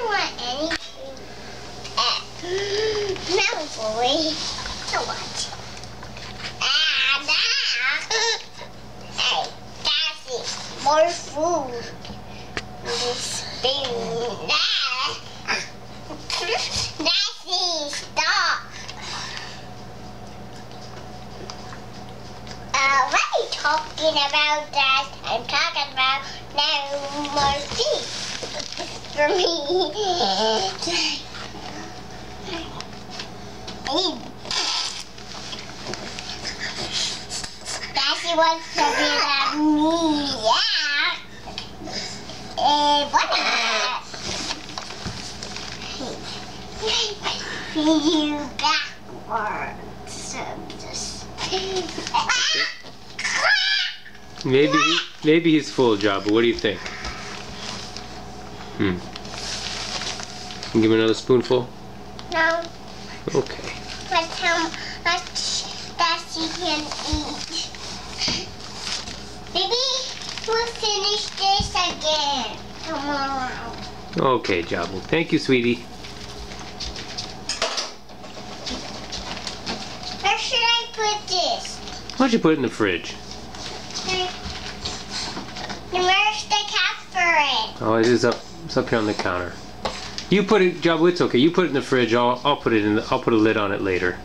don't want anything. Melon boy. So what? Hey, that's it. More food. This spoon. That's it. Stop. What are you talking about, Dad? I'm talking about no more teeth for me. Daddy wants to be like me, yeah. What is that? You backwards. Maybe he's full, Jabba. What do you think? Give him another spoonful? No. Okay. That's how much that you can eat. Maybe we'll finish this again tomorrow. Okay, Jabba. Thank you, sweetie. Where should I put this? Why don't you put it in the fridge? Where's the cap for it? Oh, it's up here on the counter. You put it, Jabba. It's okay. You put it in the fridge. I'll put it in. I'll put a lid on it later.